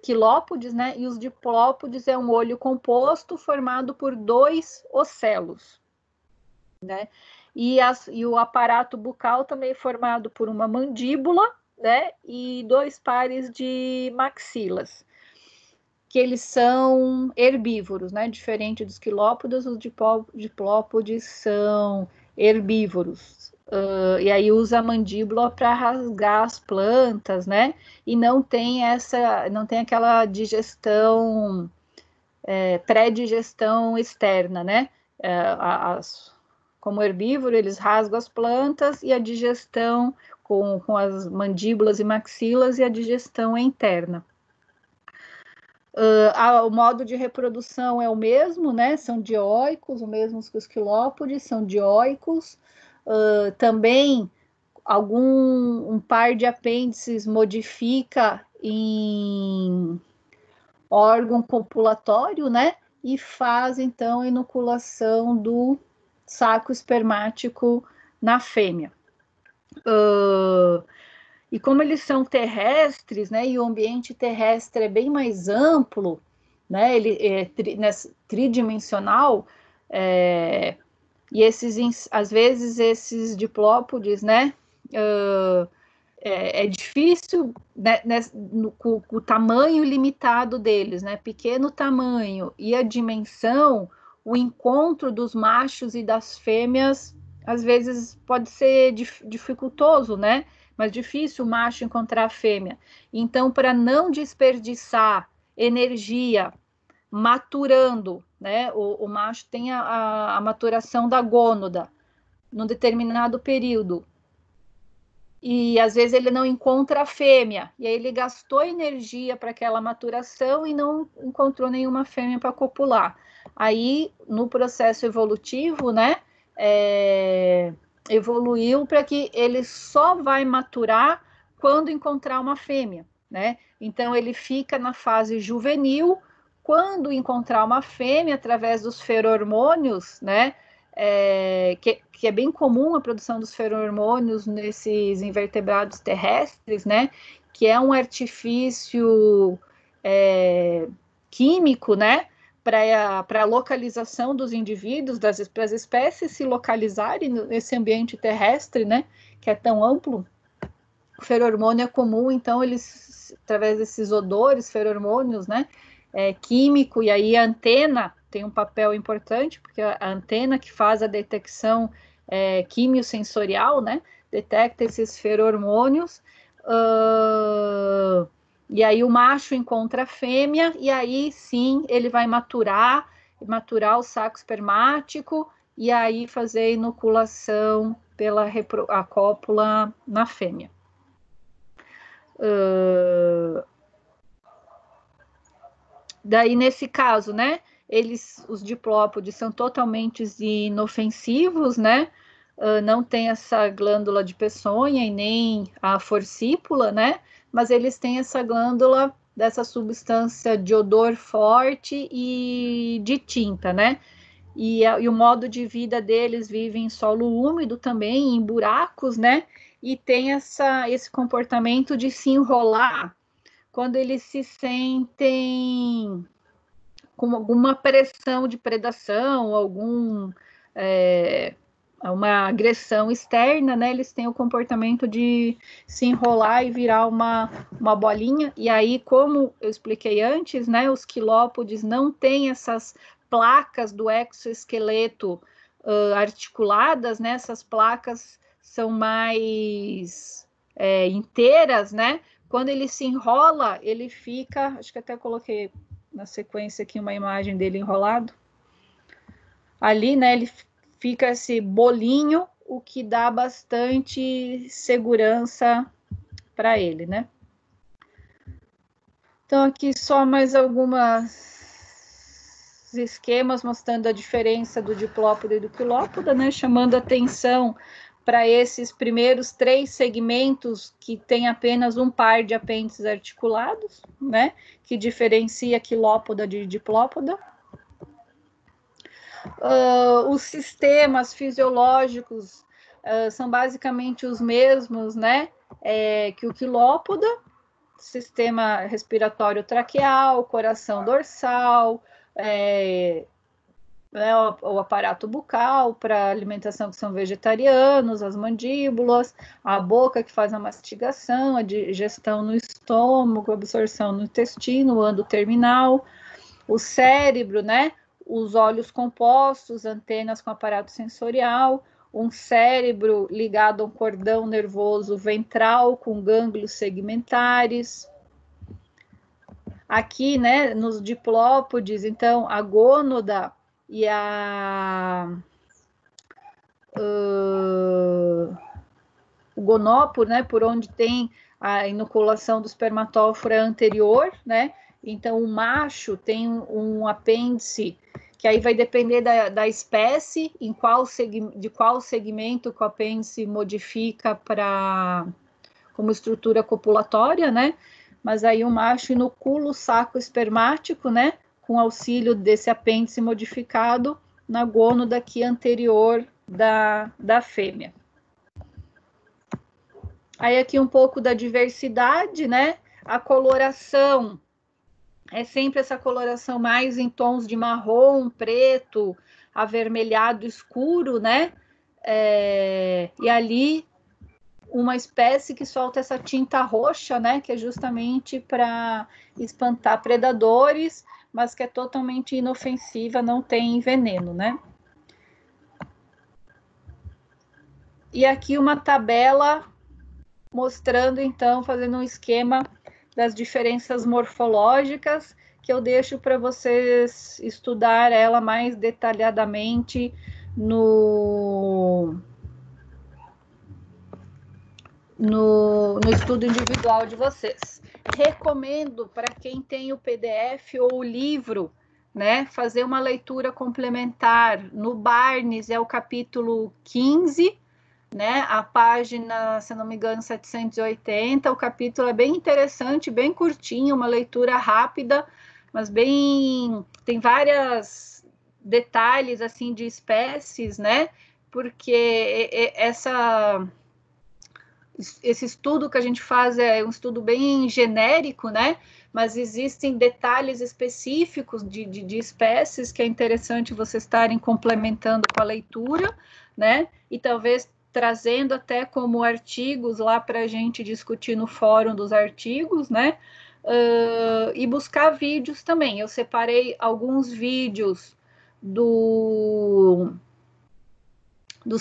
S1: quilópodes, né? E os diplópodes é um olho composto formado por 2 ocelos, né? E o aparato bucal também é formado por uma mandíbula, né? E 2 pares de maxilas. que eles são herbívoros, né? Diferente dos quilópodos, os diplópodes são herbívoros. E aí usa a mandíbula para rasgar as plantas, né? E não tem aquela digestão, pré-digestão externa, né? Como herbívoro, eles rasgam as plantas e a digestão com as mandíbulas e maxilas e a digestão é interna. O modo de reprodução é o mesmo, né? São dioicos, o mesmo que os quilópodes, são dioicos. Também um par de apêndices modifica em órgão copulatório, né? E faz, então, a inoculação do saco espermático na fêmea. E como eles são terrestres, né, e o ambiente terrestre é bem mais amplo, né, ele é tridimensional, e às vezes esses diplópodes, né, é difícil, né, com o tamanho limitado deles, né, pequeno tamanho e a dimensão, o encontro dos machos e das fêmeas, às vezes pode ser dificultoso, né, mas difícil o macho encontrar a fêmea. Então, para não desperdiçar energia maturando, né, o macho tem a maturação da gônada num determinado período, e às vezes ele não encontra a fêmea, e aí ele gastou energia para aquela maturação e não encontrou nenhuma fêmea para copular. Aí, no processo evolutivo, né, evoluiu para que ele só vai maturar quando encontrar uma fêmea, né? Então ele fica na fase juvenil, quando encontrar uma fêmea através dos ferormônios, né? Que é bem comum a produção dos ferormônios nesses invertebrados terrestres, né? Que é um artifício químico, né? Para a localização dos indivíduos, para as espécies se localizarem nesse ambiente terrestre, né, que é tão amplo. O ferormônio é comum, então eles, através desses odores, ferormônios, né, químico, e aí a antena tem um papel importante, porque a antena que faz a detecção quimiosensorial, né, detecta esses ferormônios, e aí o macho encontra a fêmea, e aí sim ele vai maturar o saco espermático, e aí fazer a inoculação pela a cópula na fêmea. Daí, nesse caso, né, os diplópodes são totalmente inofensivos, né, não tem essa glândula de peçonha e nem a forcípula, né, mas eles têm essa glândula dessa substância de odor forte e de tinta, né, e o modo de vida deles vive em solo úmido também, em buracos, né, e tem esse comportamento de se enrolar quando eles se sentem com alguma pressão de predação, uma agressão externa, né? Eles têm o comportamento de se enrolar e virar uma bolinha. E aí, como eu expliquei antes, né? Os quilópodes não têm essas placas do exoesqueleto articuladas, né? Essas placas são mais inteiras, né? Quando ele se enrola, ele fica, acho que até coloquei na sequência aqui uma imagem dele enrolado. Ali, né, ele fica esse bolinho, o que dá bastante segurança para ele, né? Então, aqui só mais algumas esquemas mostrando a diferença do diplópoda e do quilópoda, né? Chamando atenção para esses primeiros 3 segmentos que tem apenas um par de apêndices articulados, né? Que diferencia quilópoda de diplópoda. Os sistemas fisiológicos são basicamente os mesmos, né? Que o quilópoda, sistema respiratório traqueal, coração dorsal, né, o aparato bucal para alimentação, que são vegetarianos, as mandíbulas, a boca, que faz a mastigação, a digestão no estômago, a absorção no intestino, o ando terminal, o cérebro, né, os olhos compostos, antenas com aparato sensorial, um cérebro ligado a um cordão nervoso ventral com gânglios segmentares. Aqui, né, nos diplópodes, então, a gônada e o gonóporo, né, por onde tem a inoculação do espermatóforo anterior, né? Então, o macho tem um apêndice que aí vai depender da espécie, de qual segmento que o apêndice modifica como estrutura copulatória, né? Mas aí o macho inocula o saco espermático, né? Com auxílio desse apêndice modificado na gônada aqui anterior da fêmea. Aí aqui um pouco da diversidade, né? A coloração é sempre essa coloração mais em tons de marrom, preto, avermelhado escuro, né? E ali uma espécie que solta essa tinta roxa, né? Que é justamente para espantar predadores, mas que é totalmente inofensiva, não tem veneno, né? E aqui uma tabela mostrando, então, fazendo um esquema das diferenças morfológicas, que eu deixo para vocês estudar ela mais detalhadamente no estudo individual de vocês. Recomendo para quem tem o PDF ou o livro, né, fazer uma leitura complementar. No Barnes é o capítulo 15, né, a página, se não me engano, 780, o capítulo é bem interessante, bem curtinho, uma leitura rápida, mas tem vários detalhes, assim, de espécies, né, porque esse estudo que a gente faz é um estudo bem genérico, né, mas existem detalhes específicos de espécies que é interessante vocês estarem complementando com a leitura, né, e talvez trazendo até como artigos lá para a gente discutir no fórum dos artigos, né? E buscar vídeos também. Eu separei alguns vídeos dos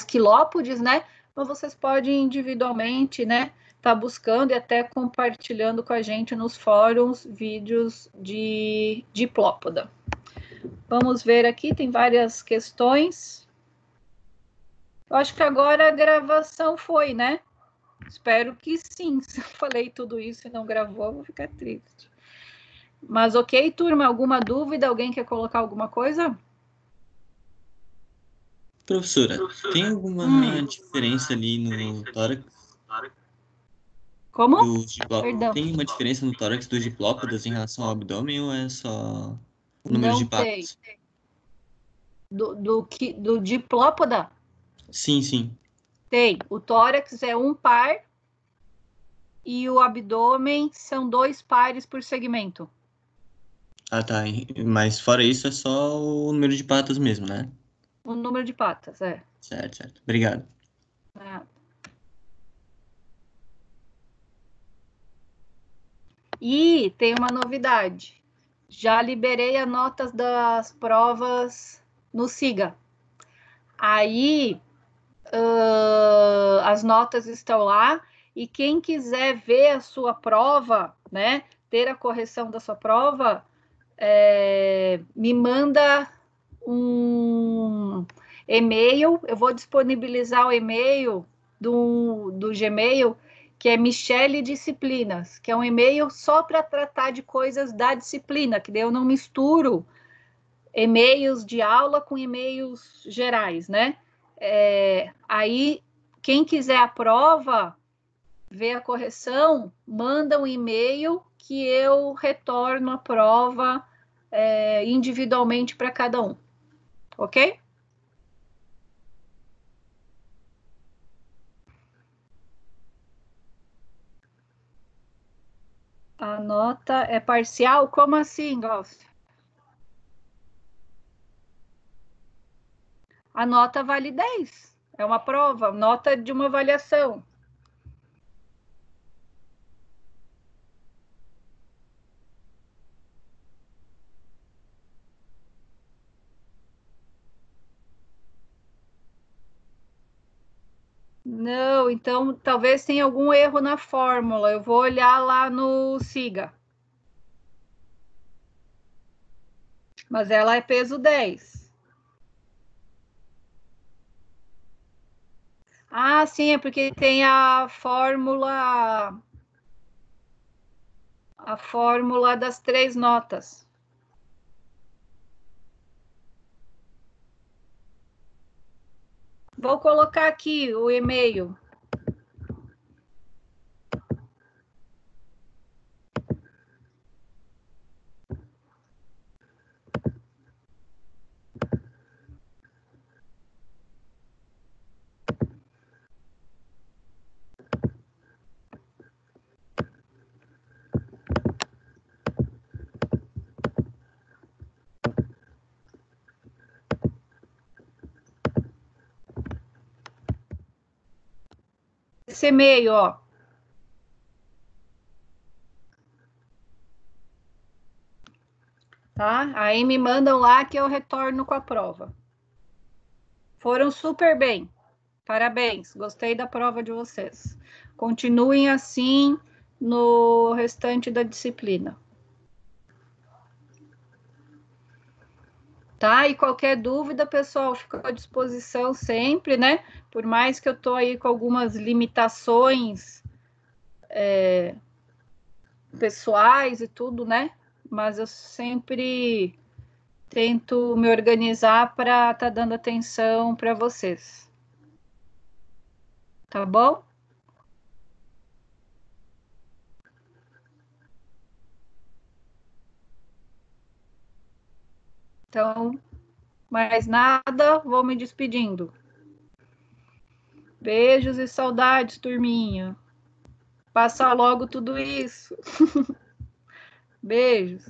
S1: quilópodes, né? Então vocês podem individualmente, né? Tá buscando e até compartilhando com a gente nos fóruns vídeos de diplópoda. Vamos ver aqui, tem várias questões. Eu acho que agora a gravação foi, né? Espero que sim. Se eu falei tudo isso e não gravou, eu vou ficar triste. Mas ok, turma, alguma dúvida? Alguém quer colocar alguma coisa?
S2: Professora, tem alguma diferença ali no tórax
S1: Como?
S2: dos diplópodos?
S1: Perdão.
S2: Tem uma diferença no tórax dos diplópodos em relação ao abdômen ou é só o número
S1: Não
S2: de
S1: tem.
S2: patas?
S1: Do diplópoda?
S2: Sim, sim.
S1: Tem. O tórax é um par e o abdômen são 2 pares por segmento.
S2: Ah, tá. Mas fora isso é só o número de patas mesmo, né?
S1: O número de patas, é.
S2: Certo, certo. Obrigado.
S1: Ah. E tem uma novidade. Já liberei as notas das provas no SIGA. Aí as notas estão lá e quem quiser ver a sua prova, né, ter a correção da sua prova, me manda um e-mail. Eu vou disponibilizar o e-mail do Gmail, que é Michele Disciplinas, que é um e-mail só para tratar de coisas da disciplina, que daí eu não misturo e-mails de aula com e-mails gerais, né? Aí, quem quiser a prova, ver a correção, manda um e-mail que eu retorno a prova individualmente para cada um, ok? A nota é parcial? Como assim, Glaucio? A nota vale 10. É uma prova, nota de uma avaliação. Não, então talvez tenha algum erro na fórmula. Eu vou olhar lá no SIGA. Mas ela é peso 10. Ah, sim, é porque tem a fórmula das 3 notas. Vou colocar aqui o e-mail. Esse e-mail, ó. Tá? Aí me mandam lá que eu retorno com a prova. Foram super bem. Parabéns, gostei da prova de vocês. Continuem assim no restante da disciplina. Tá? E qualquer dúvida, pessoal, fico à disposição sempre, né? Por mais que eu tô aí com algumas limitações pessoais e tudo, né? Mas eu sempre tento me organizar para estar dando atenção para vocês. Tá bom? Então, mais nada, vou me despedindo. Beijos e saudades, turminha. Passa logo tudo isso. Beijos.